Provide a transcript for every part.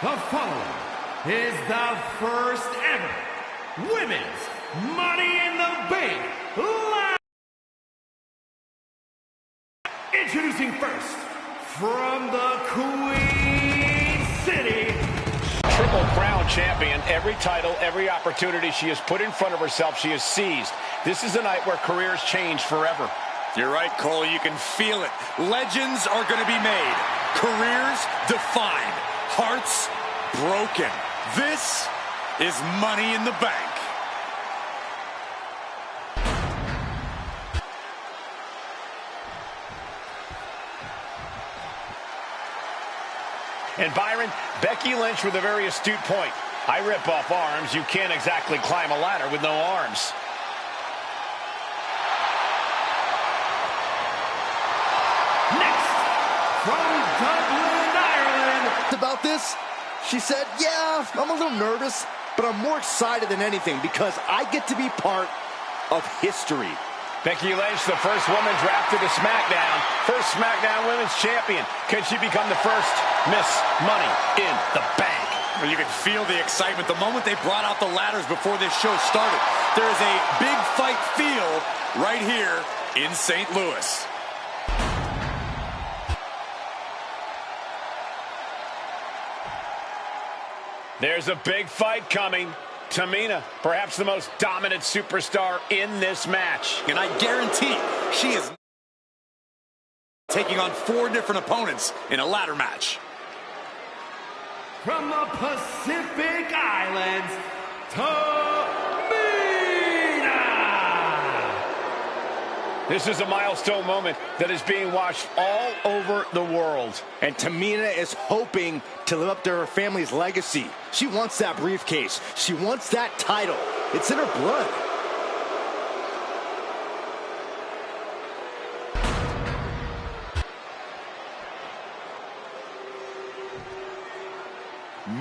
The following is the first ever Women's Money in the Bank Live. Introducing first, from the Queen City. Triple Crown champion, every title, every opportunity she has put in front of herself, she has seized. This is a night where careers change forever. You're right, Cole. You can feel it. Legends are going to be made. Careers defined. Hearts broken. This is Money in the Bank. And Byron, Becky Lynch with a very astute point. I rip off arms. You can't exactly climb a ladder with no arms. Next, from Dublin, Ireland. About this, she said, yeah, I'm a little nervous, but I'm more excited than anything because I get to be part of history. Becky Lynch, the first woman drafted to SmackDown. First SmackDown Women's Champion. Can she become the first Miss Money in the Bank? Well, you can feel the excitement the moment they brought out the ladders before this show started. There is a big fight feel right here in St. Louis. There's a big fight coming. Tamina, perhaps the most dominant superstar in this match. And I guarantee she is taking on 4 different opponents in a ladder match. From the Pacific Islands, Tamina. This is a milestone moment that is being watched all over the world. And Tamina is hoping to live up to her family's legacy. She wants that briefcase. She wants that title. It's in her blood.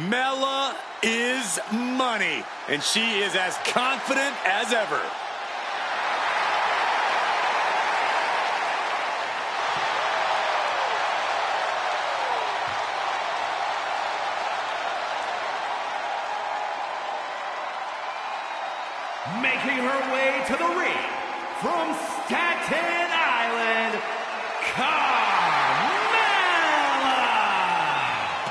Mela is money, and she is as confident as ever. Making her way to the ring from Staten Island, Carmella.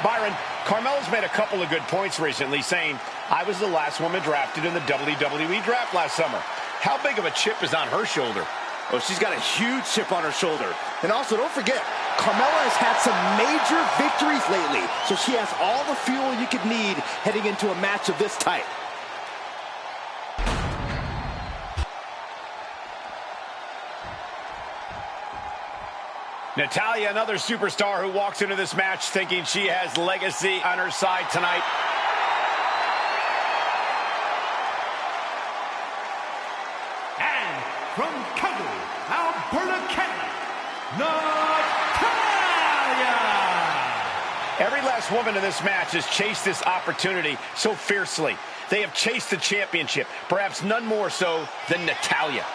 Byron, Carmella's made a couple of good points recently, saying, I was the last woman drafted in the WWE draft last summer. How big of a chip is on her shoulder? Oh, she's got a huge chip on her shoulder. And also, don't forget, Carmella has had some major victories lately, so she has all the fuel you could need heading into a match of this type. Natalya, another superstar who walks into this match thinking she has legacy on her side tonight. And from Calgary, Alberta, Canada, Natalya. Every last woman in this match has chased this opportunity so fiercely. They have chased the championship, perhaps none more so than Natalya.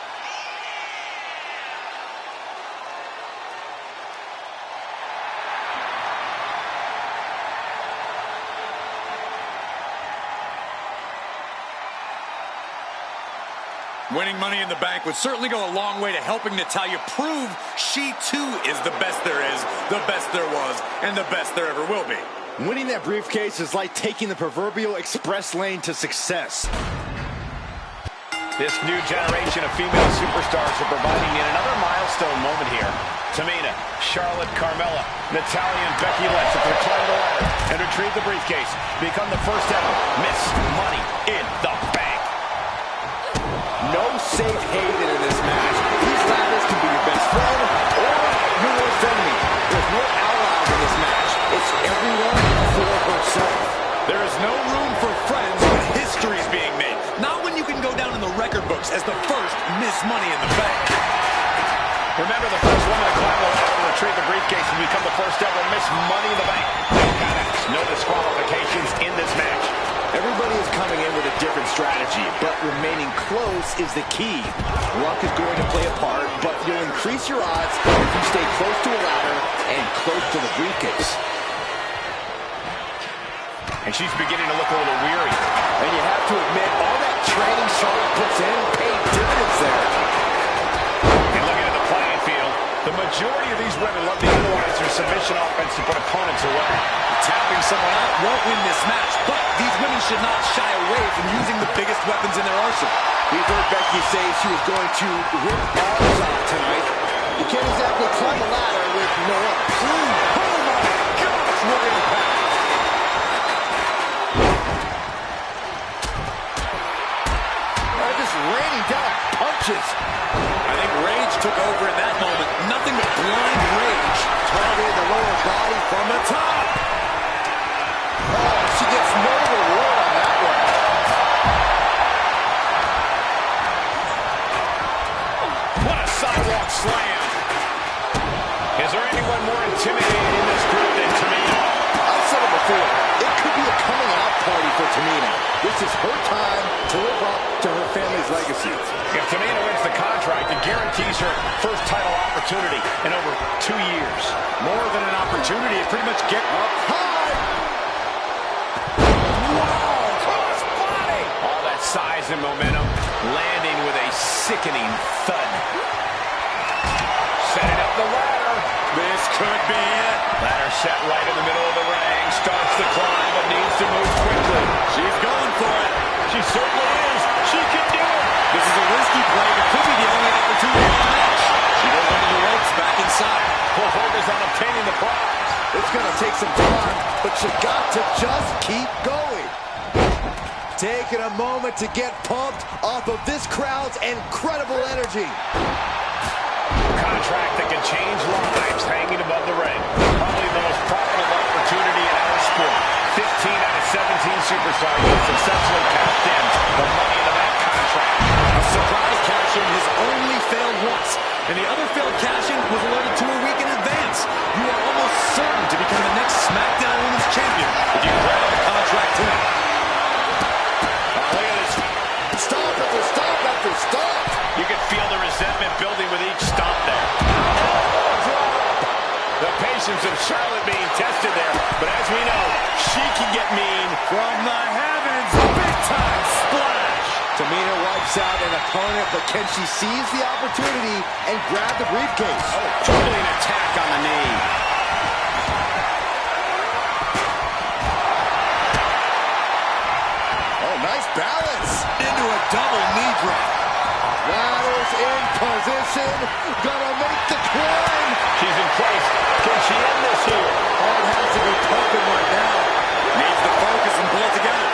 Winning Money in the Bank would certainly go a long way to helping Natalya prove she too is the best there is, the best there was, and the best there ever will be. Winning that briefcase is like taking the proverbial express lane to success. This new generation of female superstars are providing yet another milestone moment here. Tamina, Charlotte, Carmella, Natalya, and Becky Lynch have climbed the ladder and retrieve the briefcase, become the first ever Miss Money in the Bank. No safe haven in this match. These ladders can be your best friend or your worst enemy. There's no allies in this match. It's everyone for herself. There is no room for friends when history is being made. Not when you can go down in the record books as the first Miss Money in the Bank. Remember, the first woman to climb the ladder and retrieve the briefcase and become the first ever Miss Money in the Bank. No counts, no disqualifications in this match. Everybody is coming in with a different strategy, but remaining close is the key. Luck is going to play a part, but you'll increase your odds if you stay close to a ladder and close to the briefcase. and she's beginning to look a little weary. And you have to admit, all that training Charlotte puts in paid dividends there. And looking at the playing field, the majority of these women love to utilize their submission offense to put opponents away. Tapping someone out won't win this match, but these women should not shy away from using the biggest weapons in their arsenal. We've heard Becky say she was going to rip arms off tonight. You can't exactly climb a ladder with no arms. Oh my gosh, what impact! They're just raining down punches. I think rage took over in that moment. Nothing but blind rage. Targeting the lower body from the top. Oh, she gets no reward on that one. What a sidewalk slam. Is there anyone more intimidating in this group than Tamina? I've said it before. It could be a coming out party for Tamina. This is her time to live up to her family's legacy. If Tamina wins the contract, it guarantees her first title opportunity in over 2 years. More than an opportunity, it pretty much get up high. Wow, cross body. All that size and momentum, landing with a sickening thud. Setting up the ladder. This could be it. Ladder set right in the middle of the ring. Starts the climb, but needs to move quickly. She's going for it. She certainly is. She can do it. This is a risky play, but could be the only opportunity in the match. She goes under the ropes, back inside. Full focus on obtaining the prize. It's going to take some time, but you got to just keep going. Taking a moment to get pumped off of this crowd's incredible energy. Contract that can change lives hanging above the ring. Probably the most profitable opportunity in our sport. 15 out of 17 superstars have successfully cashed in the Money in the Bank contract. A surprise cash-in has only failed once, and the other failed cash-in was alerted to a week in advance. You are almost certain to become the next SmackDown Women's Champion if you grab the contract tonight. Look at this. Stop after stop after stop. You can feel the resentment building with each stomp there. The patience of Charlotte being tested there, but as we know, she can get mean From the heavens, big-time splash. Tamina wipes out an opponent, but can she seize the opportunity and grab the briefcase? Oh, juggling attack on the knee. Oh, nice balance. Into a double knee drop. Ladder's in position. Gonna make the climb. She's in place. Can she end this here? Heart has to be pumping right now. Needs to focus and pull it together.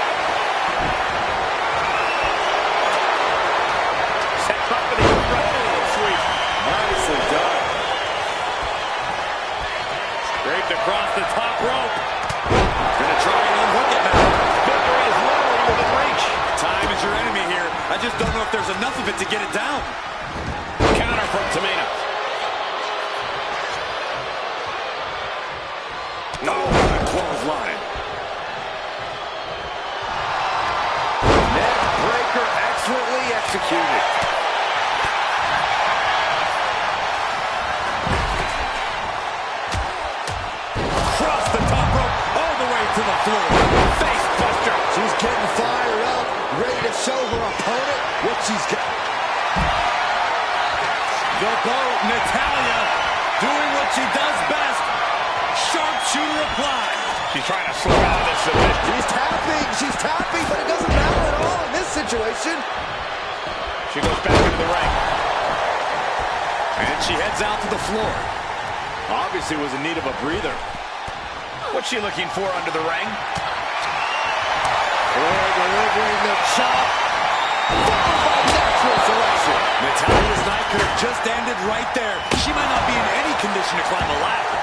Set up for the incredible sweep. Nicely done. Draped across the top rope. Gonna try and unhook it now. Victory is literally within reach. Time is your enemy here. I just don't know if there's enough of it to get it down. Counter from Tamina. Oh, what a clothesline. Neck breaker excellently executed. Across the top rope, all the way to the floor. Face buster. She's getting fired up, ready to show her opponent what she's got. The boat, Natalya, doing what she does best. Sharpshooter applied. She's trying to slow down this submission. She's tapping, but it doesn't matter at all in this situation. She goes back into the ring. And she heads out to the floor. Obviously was in need of a breather. What's she looking for under the ring? Delivering the chop. Followed by natural selection. Natalya's night could have just ended right there. She might not be in any condition to climb a ladder.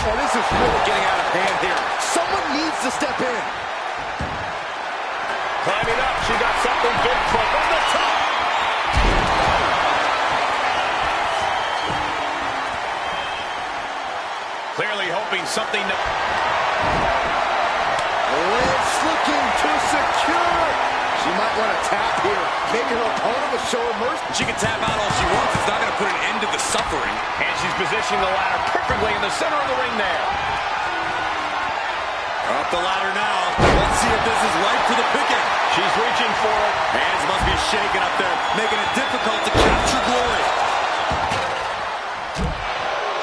Oh, this is really getting out of hand here. Someone needs to step in. Climbing up, she got something big from the top. Clearly hoping something to... Liz looking to secure. She might want to tap here. Maybe her opponent will show her mercy. She can tap out all she wants. It's not going to put an end to the suffering. And she's positioning the ladder perfectly in the center of the ring there. Up the ladder now. This is ripe for the picking. She's reaching for it. Hands must be shaking up there, making it difficult to capture glory.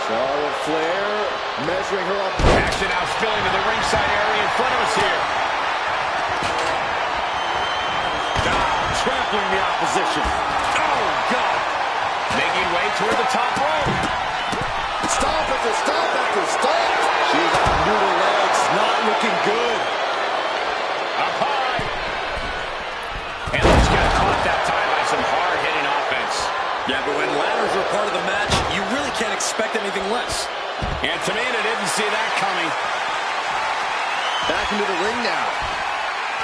Charlotte Flair measuring her up. Action now spilling to the ringside area in front of us here. Trampling the opposition. Oh, God. Making way toward the top rope. Stop after stop after stop. She's on noodle legs, not looking good. Up high. And let's get caught that time by some hard-hitting offense. Yeah, but when ladders are part of the match, you really can't expect anything less. And Tamina didn't see that coming. Back into the ring now.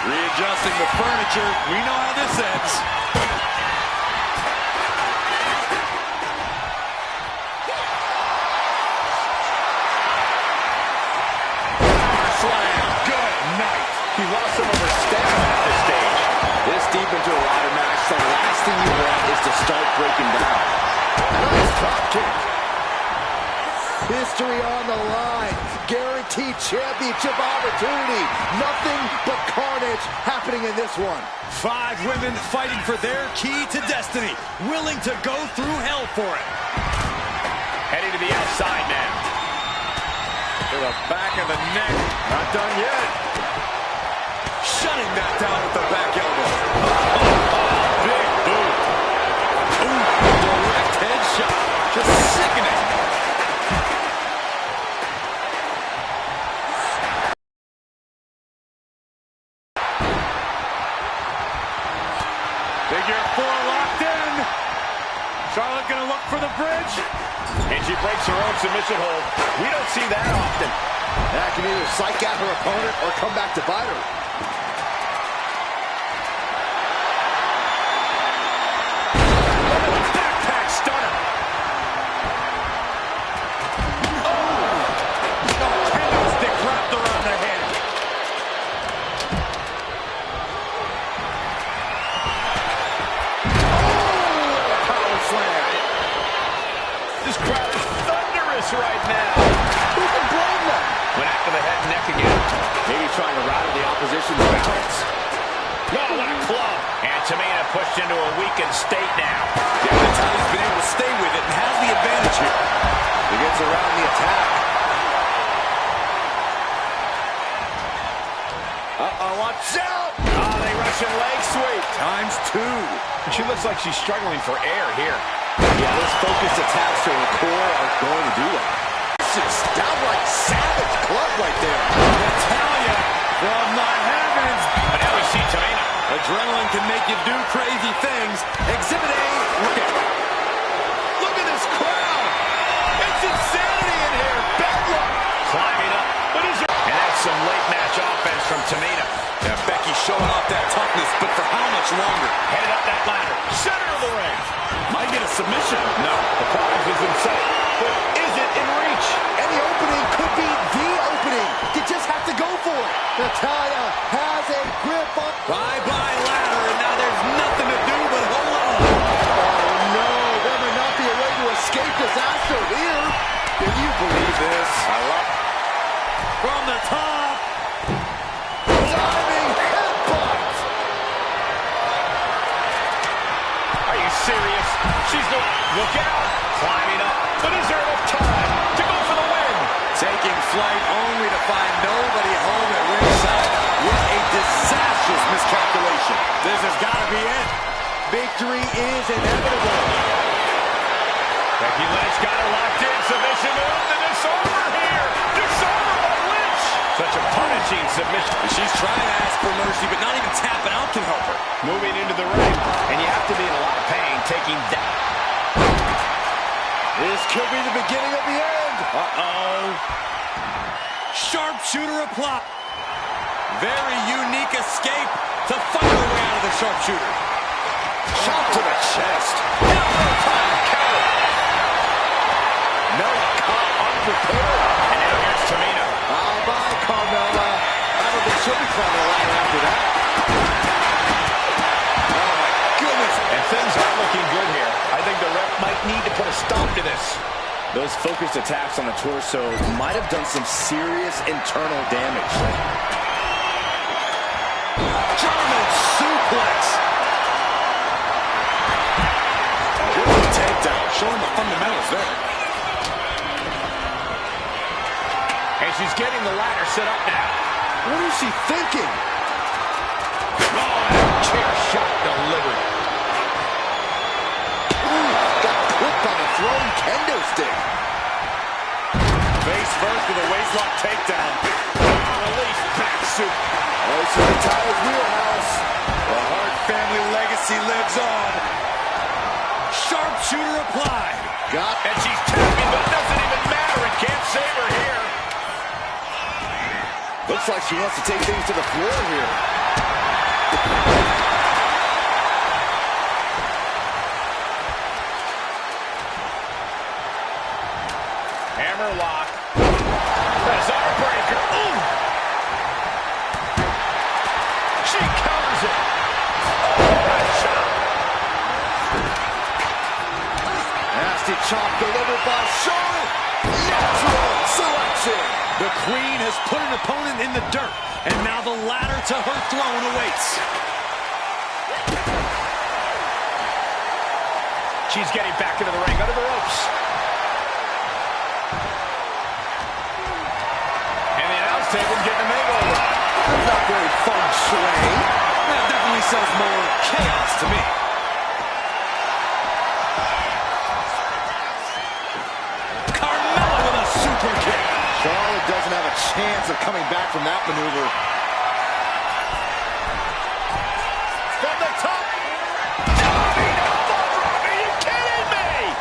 Readjusting the furniture. We know how this ends. Slam. Good night. He lost some of her stamina at this stage. This deep into a ladder match, the last thing you want is to start breaking down. Nice drop kick. History on the line. Guaranteed championship opportunity. Nothing but carnage happening in this one. 5 women fighting for their key to destiny. Willing to go through hell for it. Heading to the outside now. To the back of the neck. Not done yet. Shutting that down with the back elbow. Big boot. Ooh, direct headshot. Just sickening. Figure 4 locked in. Charlotte gonna look for the bridge. And she breaks her own submission hold. We don't see that often. That can either psych out her opponent or come back to bite her. Backpack stunner. Oh, kendo stick wrapped around the head. Oh, power slam. This crowd is thunderous right now. Who can blame them? Went after the head and neck again. Maybe trying to rattle the opposition's balance. Oh, what a club. And Tamina pushed into a weakened state now. Yeah, Natalya's been able to stay with it and has the advantage here. He gets around the attack. Uh-oh, watch out! Oh, they Russian leg sweep. ×2. She looks like she's struggling for air here. Yeah, those focused attacks to her core are going to do that. This is downright savage club right there. Natalya from the heavens. But now we see Tamina. Adrenaline can make you do crazy things. Exhibit A. Look at this crowd. It's insanity in here. Bedlam. Climbing up. What is it? And that's some late match offense from Tamina. Yeah, Becky showing off that toughness, but for how much longer? Headed up that ladder. Center of the ring. Might get a submission. No, the prize is in sight. But is it in reach? Any opening could be the opening. You just have to go for it. Natalya has a grip on... Bye-bye ladder, and now there's nothing to do but hold on. Oh, no. There may not be a way to escape disaster here. Can you believe this? I love it. From the top. Diving headbutt. Are you serious? She's the... Look out. Climbing up. But is there enough time to go for the win? Taking flight only to find nobody home at ringside. What a disastrous miscalculation. This has got to be it. Victory is inevitable. Becky Lynch got her locked in. Submission move. The disarmer here. Disarmer by Lynch. Such a punishing submission. She's trying to ask for mercy, but not even tapping out can help her. Moving into the ring. And you have to be in a lot of pain taking that. This could be the beginning of the end. Uh-oh. Sharpshooter applied. Very unique escape to fight her way out of the sharpshooter. Shot to the chest. No, caught unprepared. And now here's Tamina. Bye, Carmella. I don't think she'll be climbing a ladder after that. Oh, my goodness. And things aren't looking good here. I think the ref might need to put a stop to this. Those focused attacks on the torso might have done some serious internal damage. German suplex. Good takedown, showing the fundamentals there. And she's getting the ladder set up now. What is she thinking? Oh, that chair shot delivered. Ooh, got clipped on a thrown kendo stick. Face first with a waistlock takedown. Release back soup. This is Natalia's wheelhouse. The Hart family legacy lives on. Sharpshooter applied. And she's tapping, but it doesn't even matter. It can't save her here. Looks like she wants to take things to the floor here. Hammerlock. Bizarre breaker. Ooh. She counters it. Right shot. Nasty chop delivered by Charlotte. Natural selection. The Queen has put an opponent in the dirt, and now the ladder to her throne awaits. She's getting back into the ring, under the ropes. And the announce table getting a makeover. Not very fun sway. That definitely says more chaos to me. Carmella with a super kick. Charlotte doesn't have a chance of coming back from that maneuver. From the top. Tommy, elbow drop. Are you kidding me?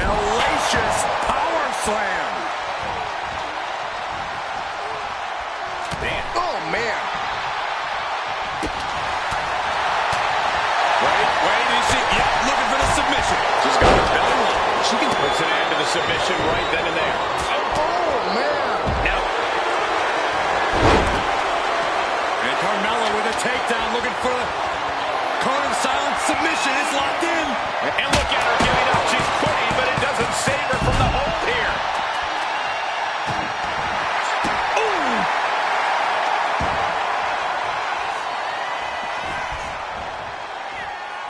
Hellacious power slam. Man. Oh, man. Wait, is she? Yep, looking for the submission. She's got her belly locked. She can Puts an end to the submission right then and there. Oh, man. Now. And Carmella with a takedown, looking for a cone of silence submission. It's locked in. And look at her giving up. She's quitting, but it doesn't save her from the hold here. Ooh.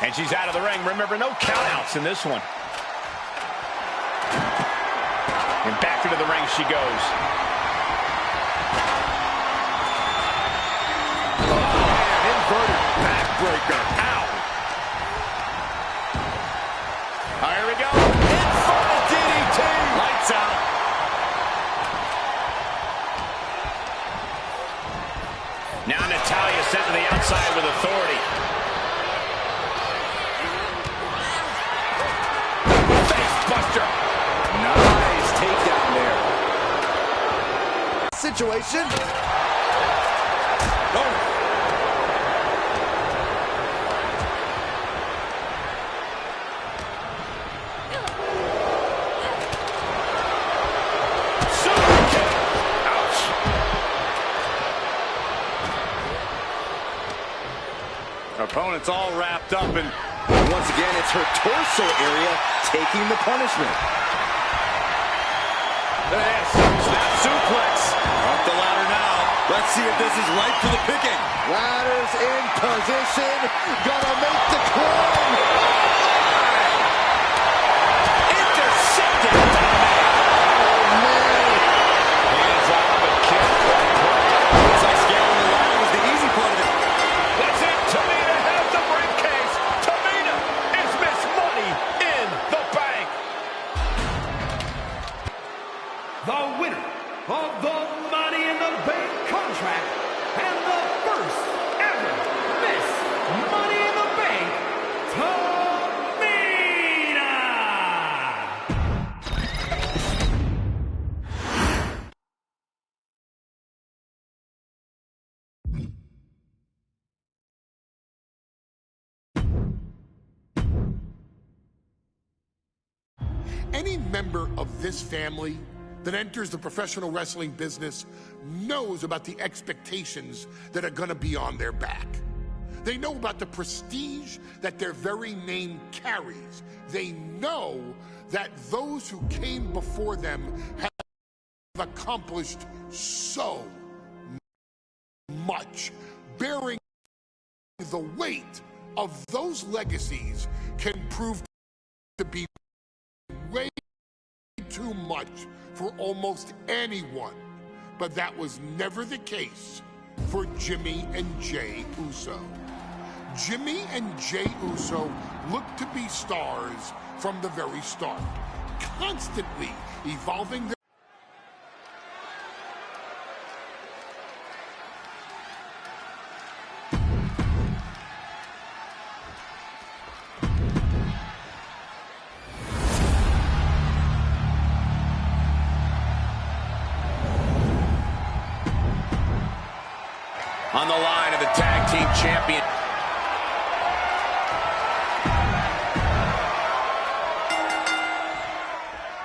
And she's out of the ring. Remember, no countouts in this one. And back into the ring she goes. Oh, inverted backbreaker. Ow. Here we go. Infernal DDT. Lights out. Now Natalya sent to the outside with authority. Face buster. Nice takedown there. Situation. Oh. Super kick. Ouch. Opponent's all wrapped up in. Once again, it's her torso area taking the punishment. Yes, snap suplex. Up the ladder now. Let's see if this is right for the picking. Ladder's in position. Gonna make the climb. Intercepted. Oh, man. Hands off the kick. Looks like scaling the ladder was the easy part of it. That's it. Tamina has the briefcase. Tamina is Miss Money in the Bank. The winner of the Money in the Bank contract and the first ever Miss Money in the Bank, Tamina! Any member of this family that enters the professional wrestling business knows about the expectations that are going to be on their back. They know about the prestige that their very name carries. They know that those who came before them have accomplished so much. Bearing the weight of those legacies can prove to be way too much for almost anyone. But that was never the case for Jimmy and Jey Uso. Jimmy and Jey Uso looked to be stars from the very start, constantly evolving their on the line of the tag team champion.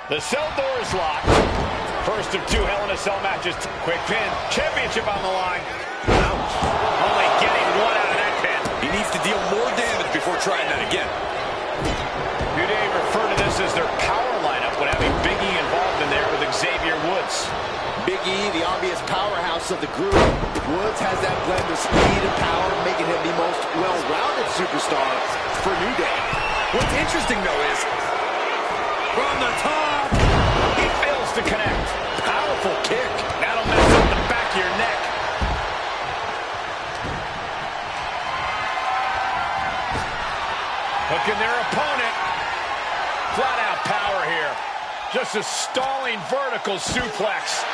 The cell door is locked. First of two Hell in a Cell matches. Quick pin. Championship on the line. Ouch. Only getting one out of that pin. He needs to deal more damage before trying that again. New Day refer to this as their power lineup when having Big E involved in there with Xavier Woods. Big E, the obvious powerhouse of the group. Woods has that blend of speed and power, making him the most well-rounded superstar for New Day. What's interesting, though, is from the top, he fails to connect. Powerful kick. That'll mess up the back of your neck. Hooking their opponent. Flat-out power here. Just a stalling vertical suplex.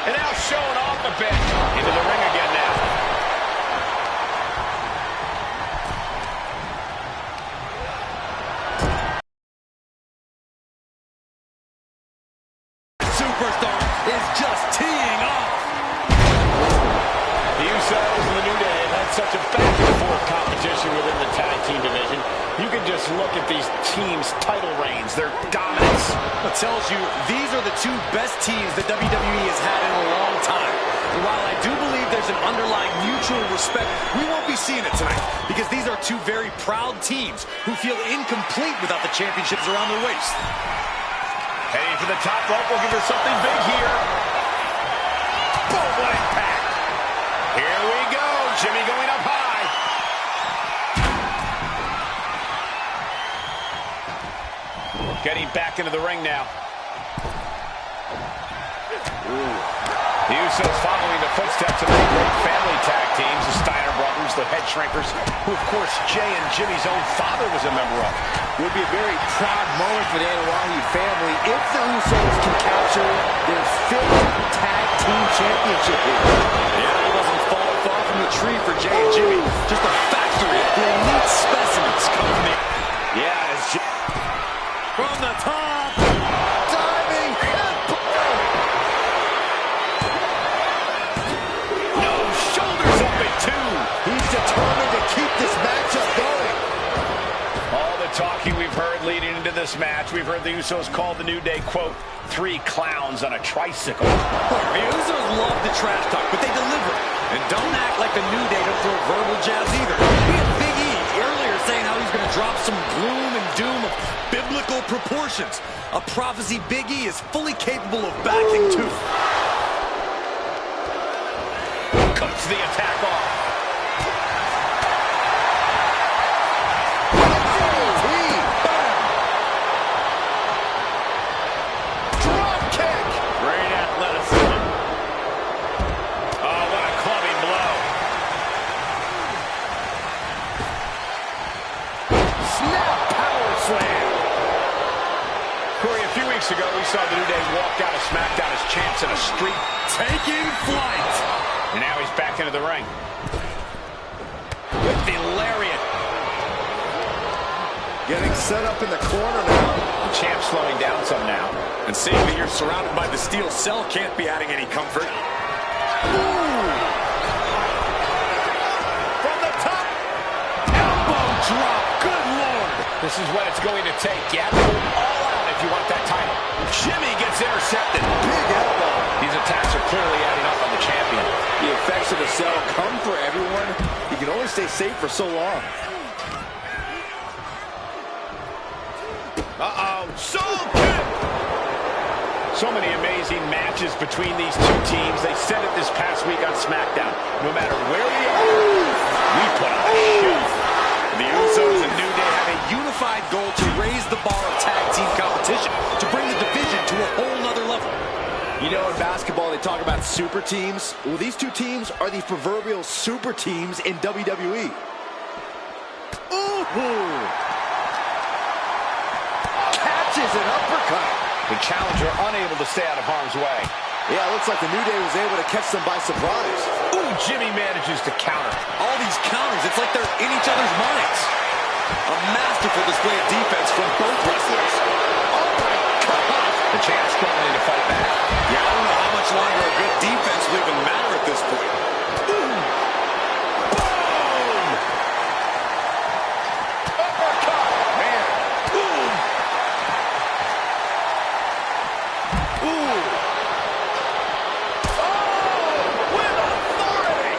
And now showing off a bit. Into the ring again now. superstar is just teeing off. The Usos and the New Day have had such a back-and-forth competition within the tag team division. You can just look at these teams' title reigns, their dominance. It tells you these are the two best teams that WWE has had in a long time. And while I do believe there's an underlying mutual respect, we won't be seeing it tonight because these are two very proud teams who feel incomplete without the championships around their waist. Heading for the top rope, we'll give her something big here. Boom, what impact. Here we go, Jimmy going up high. Getting back into the ring now. The Usos following the footsteps of their great family tag teams, the Steiner brothers, the Head Shrinkers, who of course Jey and Jimmy's own father was a member of. Would be a very proud moment for the Anoa'i family if the Usos can capture their 5th tag team championship here. Yeah, he wasn't falling far from the tree for Jey and Jimmy. Just a factory of elite specimens coming in. Yeah, as from the top. Diving. No, shoulders up at 2. He's determined to keep this matchup going. All the talking we've heard leading into this match, we've heard the Usos call the New Day, quote, 3 clowns on a tricycle. The Usos love the trash talk, but they deliver. And don't act like the New Day don't throw verbal jabs either. We had Big E earlier saying how he's going to drop some gloom and doom of biblical proportions. A prophecy Big E is fully capable of backing too. Cuts the attack off. Drop kick. Great athleticism. Oh, what a clubbing blow. Snap power slam. Corey, a few weeks ago, we saw the New Day walk out of SmackDown as champs in a streak. Taking flight. And now he's back into the ring. With the lariat. Getting set up in the corner now. The champ slowing down some now. And seeing that you're surrounded by the steel cell can't be adding any comfort. Ooh. From the top. Elbow drop. Good Lord. This is what it's going to take. You have to go all out if you want that title. Jimmy gets intercepted. Big elbow. These attacks are clearly adding up on the champion. The effects of the cell come for everyone. You can only stay safe for so long. Uh-oh. Soul kick. So many amazing matches between these two teams. They said it this past week on SmackDown. No matter where we are, we put on a show. The Usos and New Day have a unified goal to raise the bar of tag team competition, to bring the division to a whole nother level. You know, in basketball, they talk about super teams. Well, these two teams are the proverbial super teams in WWE. Ooh! Catches an uppercut. The challenger unable to stay out of harm's way. Yeah, it looks like the New Day was able to catch them by surprise. Ooh, Jimmy manages to counter. All these counters, it's like they're in each other's minds. A masterful display of defense from both wrestlers. Oh my gosh! The champ struggling to fight back. Yeah, I don't know how much longer a good defense will even matter at this point. Boom! Uppercut! Man! Boom! Ooh! Oh! With authority!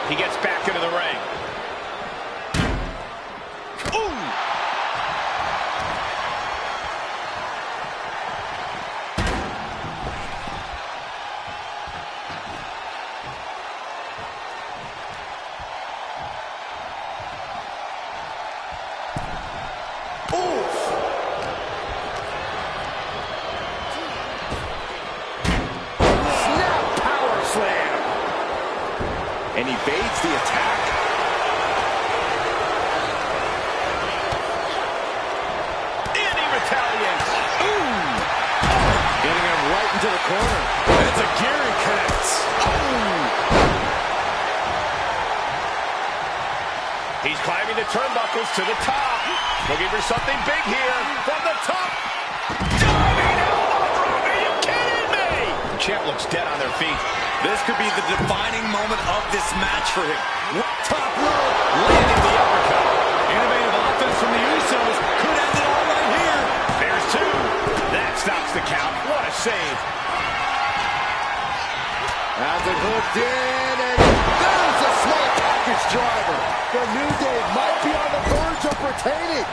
He gets back into the ring. Ooh! And evades the attack. And he retaliates. Ooh! Getting him right into the corner. It's a Gary connects. He's climbing the turnbuckles to the top. Looking for something big here from the top. Diving elbow drop. Are you kidding me? The champ looks dead on their feet. This could be the defining moment of this match for him. Top rope. Landing the uppercut. Innovative offense from the Usos could end it all right here. There's two. That stops the count. What a save. Has it hooked in, and there's a small package driver. The New Day might be on the verge of retaining.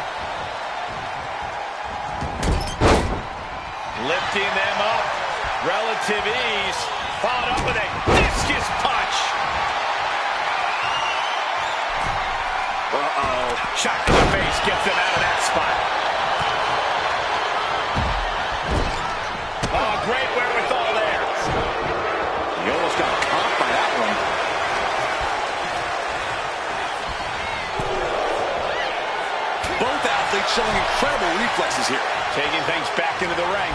Lifting them up. Relative ease. Followed up with a discus punch. Uh-oh. Shot to the face gets them out of that spot. Oh, great wherewithal there. He almost got caught by that one. Both athletes showing incredible reflexes here. Taking things back into the ring.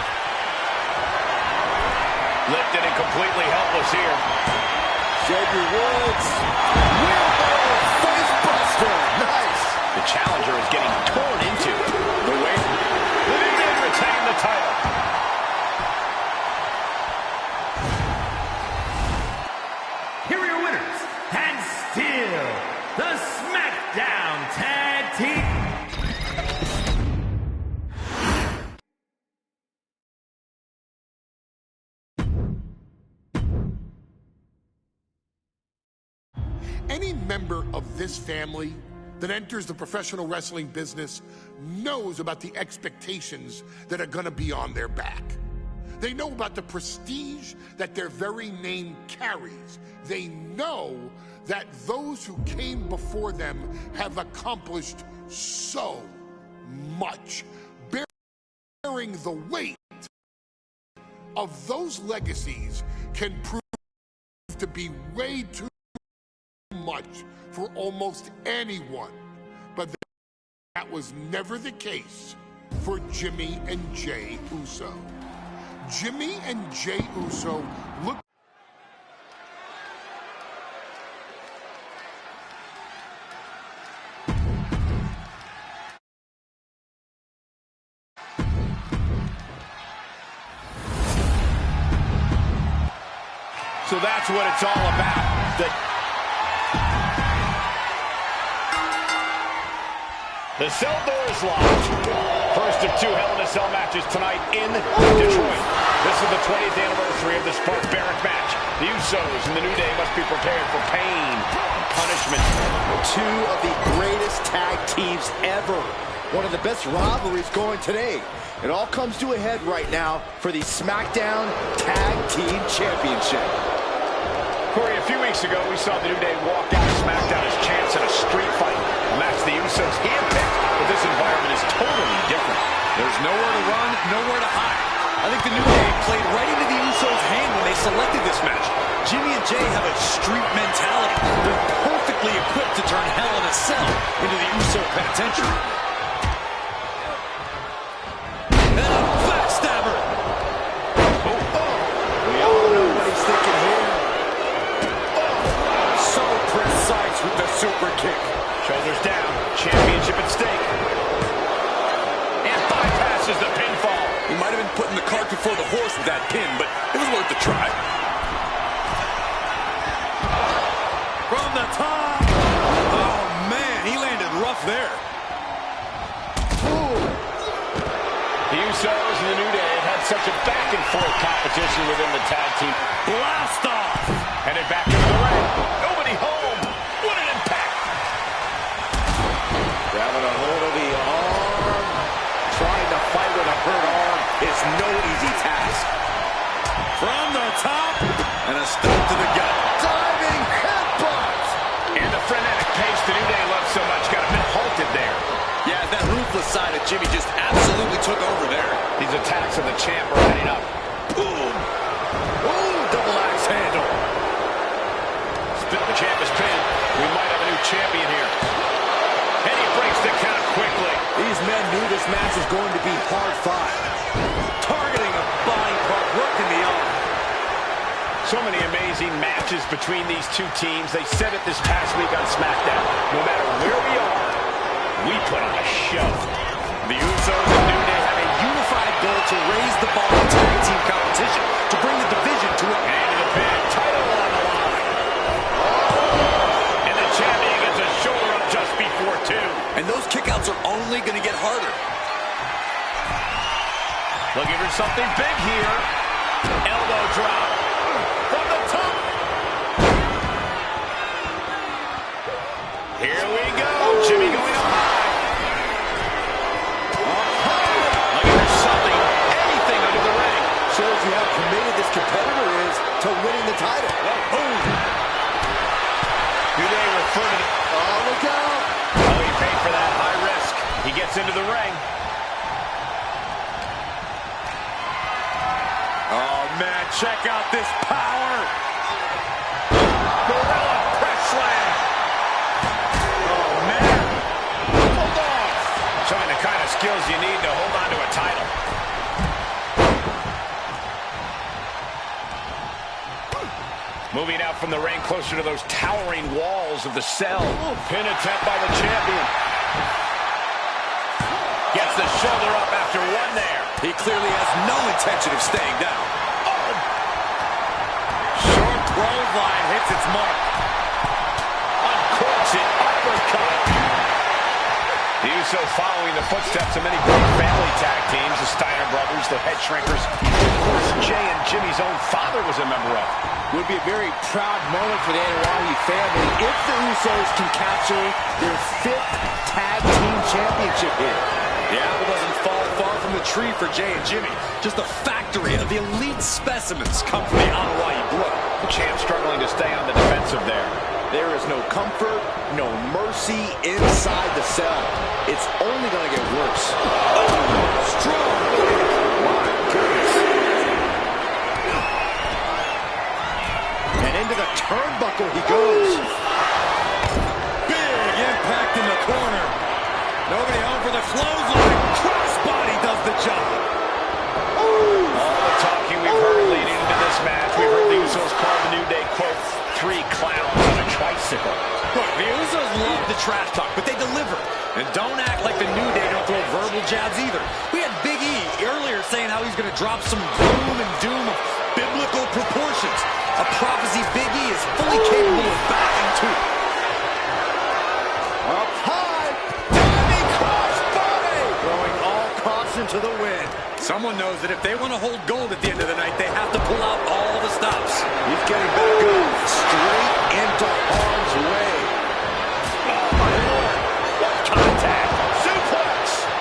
Lifted and completely helpless here. Xavier Woods. Wheelbarrow face buster. Nice. The challenger is getting torn into. The way the New Day retain the title. Here are your winners, and still the SmackDown Tag Team. Any member of this family that enters the professional wrestling business knows about the expectations that are going to be on their back. They know about the prestige that their very name carries. They know that those who came before them have accomplished so much, bearing the weight of those legacies can prove to be way too much for almost anyone, but that was never the case for Jimmy and Jey Uso. Jimmy and Jey Uso look. So that's what it's all about. The cell door is locked. First of two Hell in a Cell matches tonight in Detroit. This is the 20th anniversary of this barbaric match. The Usos and the New Day must be prepared for pain and punishment. Two of the greatest tag teams ever. one of the best rivalries going today. It all comes to a head right now for the SmackDown Tag Team Championship. Corey, a few weeks ago, we saw the New Day walk out of SmackDown as champs in a street fight. A match the Usos handpicked, but this environment is totally different. There's nowhere to run, nowhere to hide. I think the New Day played right into the Usos' hand when they selected this match. Jimmy and Jay have a street mentality. They're perfectly equipped to turn Hell in a Cell into the Uso penitentiary. And a backstabber. We all know what he's thinking here. So precise with the super kick. Shoulders down, championship at stake. And bypasses the pinfall. He might have been putting the cart before the horse with that pin, but it was worth a try. From the top. Oh, man, he landed rough there. Ooh. The Usos and the New Day have had such a back-and-forth competition within the tag team. Blast off. Headed back into the ring. Nobody home. What an impact. Grabbing a hold of the arm. Trying to fight with a hurt arm is no easy task. From the top. And a stop to the gut. Diving headbutt. And the frenetic pace the New Day loves so much got a bit halted there. Yeah, that ruthless side of Jimmy just absolutely took over there. These attacks of the champ are adding up. Boom. Ooh, double axe handle. Still the champ is pinned. We might have a new champion here. And he breaks the count quickly. These men knew this match was going to be hard fought. Targeting a body part, working the arm. So many amazing matches between these two teams. They said it this past week on SmackDown. No matter where we are, we put on a show. The Usos and New Day have a unified goal to raise the bar in tag team competition, to bring the division to an And to the pin, title on the line. And the champion gets a shoulder up just before two. And those kickouts are only going to get harder. Looking for something big here. Elbow drop. From the top. Here we go. Jimmy going up high. Looking for something, anything under the ring. Shows you how committed this competitor is to winning the title. Boom. New Day referred to it. Oh, look out. Oh, he paid for that high risk. He gets into the ring. Oh, man, check out this power. Gorilla press slam. Oh, man. Hold on. Showing the kind of skills you need to hold on to a title. Moving out from the ring closer to those towering walls of the cell. Pin attempt by the champion. Gets the shoulder up after one there. He clearly has no intention of staying down. Short clothesline hits its mark. Uncorks it, uppercut. The Usos following the footsteps of many great family tag teams, the Steiner brothers, the Head Shrinkers. Of course, Jay and Jimmy's own father was a member of. Would be a very proud moment for the Anoa'i family if the Usos can capture their 5th tag team championship here. The apple doesn't fall far from the tree for Jay and Jimmy. Just a factory of the elite specimens come from the Anoa'i blood. The champ struggling to stay on the defensive there. There is no comfort, no mercy inside the cell. It's only going to get worse. Strong. My goodness. And into the turnbuckle he goes. Big impact in the corner. Nobody home for the clothesline. Crossbody does the job. All the talking we've heard leading into this match, we've heard the Usos call the New Day, quote, 3 clowns on a tricycle. Look, the Usos love the trash talk, but they deliver. And don't act like the New Day don't throw verbal jabs either. We had Big E earlier saying how he's going to drop some gloom and doom of biblical proportions. A prophecy Big E is fully capable of backing to. Up high. Diving crossbody. Throwing all caution to the wind. Someone knows that if they want to hold gold at the end of the night, they have to pull out all the stops. He's getting back up. Straight into harm's way. Oh, my Lord. What contact. Suplex.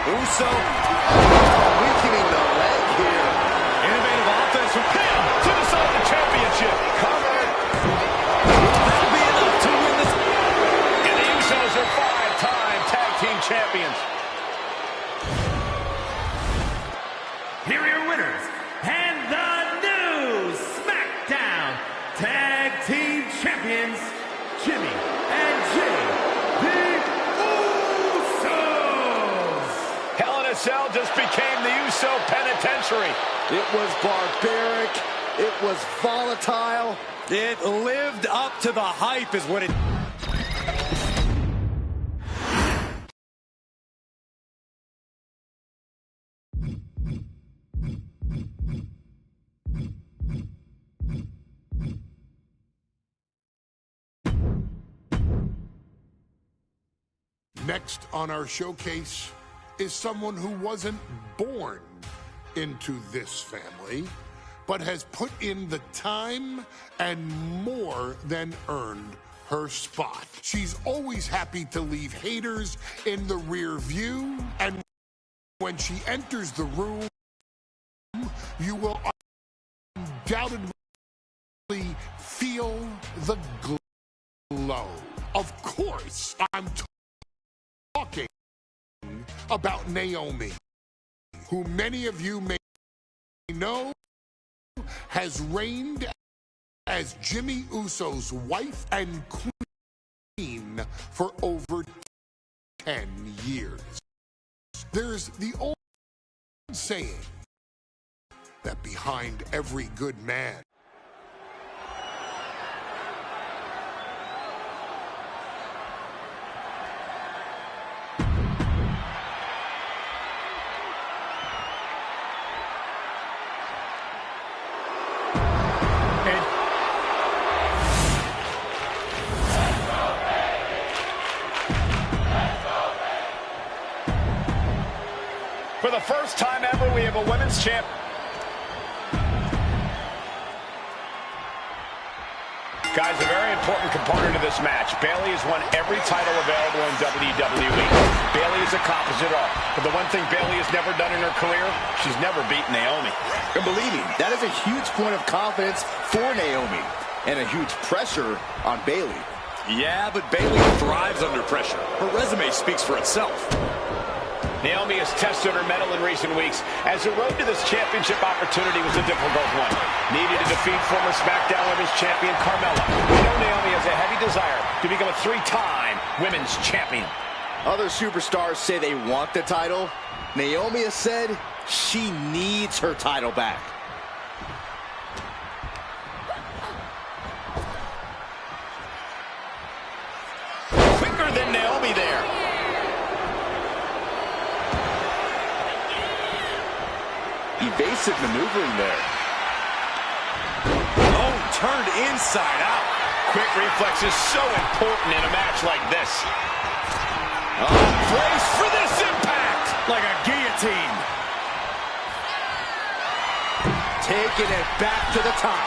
Uso weakening the leg here. Innovative offense from him to decide the championship. Covered. That'll be enough to win this. And the Usos are 5-time tag team champions. Here are your winners, and the new SmackDown Tag Team Champions, Jimmy and Jay, the Usos. Hell in a Cell just became the Uso Penitentiary. It was barbaric. It was volatile. It lived up to the hype is what it... Next on our showcase is someone who wasn't born into this family, but has put in the time and more than earned her spot. She's always happy to leave haters in the rear view, and when she enters the room, you will undoubtedly feel the glow. Of course, I'm talking about Naomi, who many of you may know has reigned as Jimmy Uso's wife and queen for over 10 years. There's the old saying that behind every good man For the first time ever, we have a women's champ. Guys, a very important component of this match. Bayley has won every title available in WWE. Bayley has accomplished it all. But the one thing Bayley has never done in her career, she's never beaten Naomi. And believe me, that is a huge point of confidence for Naomi and a huge pressure on Bayley. Yeah, but Bayley thrives under pressure. Her resume speaks for itself. Naomi has tested her mettle in recent weeks, as the road to this championship opportunity was a difficult one. Needed to defeat former SmackDown Women's Champion Carmella. We know Naomi has a heavy desire to become a 3-time Women's Champion. Other superstars say they want the title. Naomi has said she needs her title back. Quicker than Naomi there. Evasive maneuvering there. Oh, turned inside out. Quick reflex is so important in a match like this. Oh, brace for this impact. Like a guillotine. Taking it back to the top.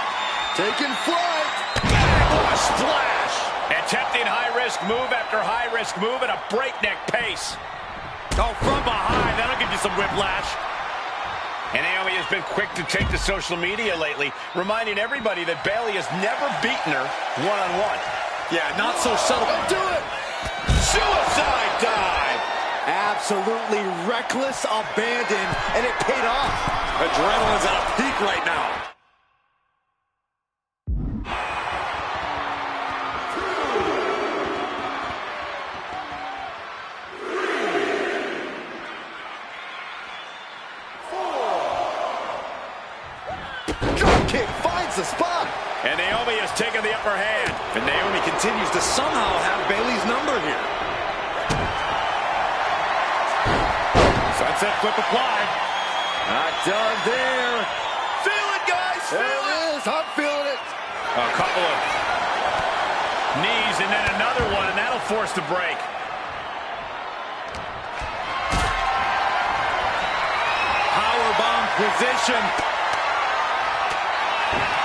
Taking flight. What a splash. Attempting high-risk move after high-risk move at a breakneck pace. Oh, from behind. That'll give you some whiplash. And Naomi has been quick to take to social media lately, reminding everybody that Bayley has never beaten her one-on-one. Yeah, not so subtle. Do it! Suicide dive! Absolutely reckless abandon, and it paid off. Adrenaline's at a peak right now. Kick finds the spot. And Naomi has taken the upper hand. And Naomi continues to somehow have Bayley's number here. Sunset flip applied. Not done there. Feel it, guys! There Feel it is. I'm feeling it. A couple of knees and then another one, and that'll force the break. Powerbomb position.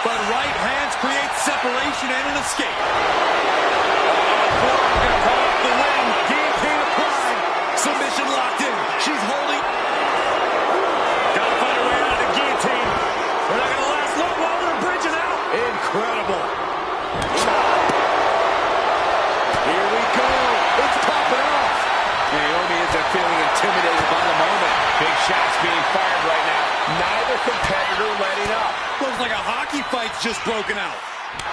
But right hands create separation and an escape. Going to call up the win. Guillotine applied. Submission locked in. She's holding. Gotta find a way out of the guillotine. They're not gonna last long while they're bridging out. Incredible. Here we go. It's popping off. Naomi isn't feeling intimidated by the moment. Big shots being fired right now. Neither competitor letting up. Looks like a hockey fight's just broken out.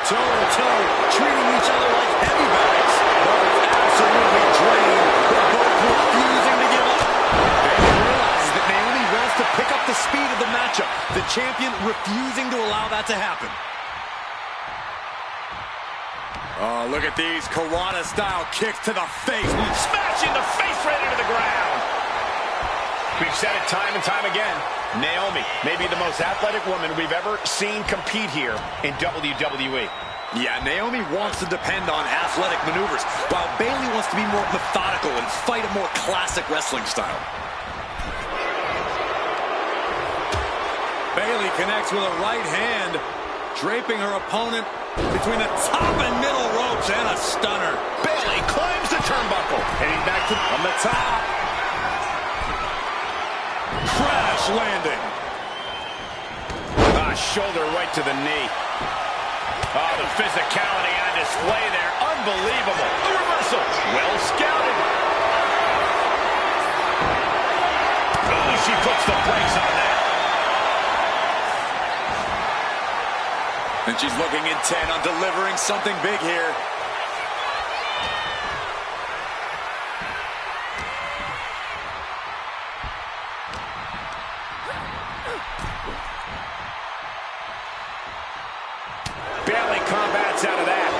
Toe-to-toe, treating each other like heavy bags. Both absolutely drained. They're both refusing to give up. Bailey realizes that Naomi wants to pick up the speed of the matchup. The champion refusing to allow that to happen. Oh, look at these Karate-style kicks to the face. Smashing the face right into the ground. We've said it time and time again. Naomi may be the most athletic woman we've ever seen compete here in WWE. Yeah, Naomi wants to depend on athletic maneuvers, while Bailey wants to be more methodical and fight a more classic wrestling style. Bailey connects with a right hand, draping her opponent between the top and middle ropes, and a stunner. Bailey climbs the turnbuckle. Heading back to on the top. Crash landing. Shoulder right to the knee. Oh, the physicality on display there. Unbelievable. A reversal. Well scouted. Oh, she puts the brakes on that. And she's looking intent on delivering something big here. Bailey combats out of that.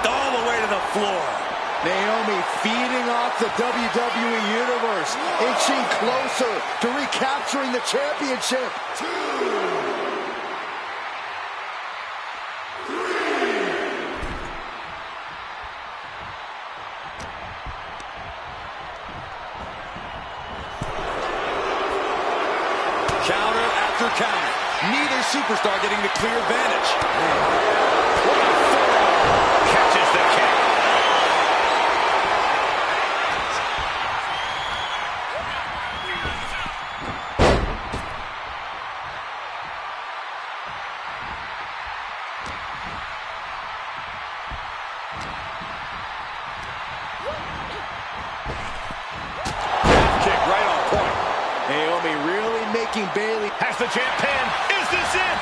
All the way to the floor. Naomi feeding off the WWE Universe, inching closer to recapturing the championship. 2, 3. Counter after counter. Neither superstar getting the clear advantage. Catches the kick. Kick right on point. Naomi really making Bailey. Has the champ pin. Is this it?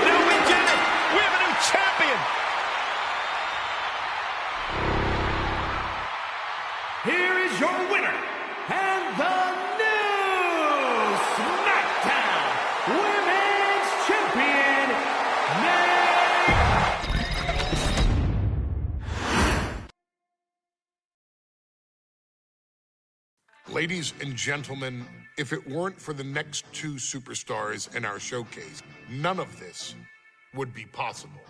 Now we get it. We have a new champion. Here is your winner, and the new SmackDown Women's Champion, Ladies and gentlemen, if it weren't for the next 2 superstars in our showcase, none of this would be possible.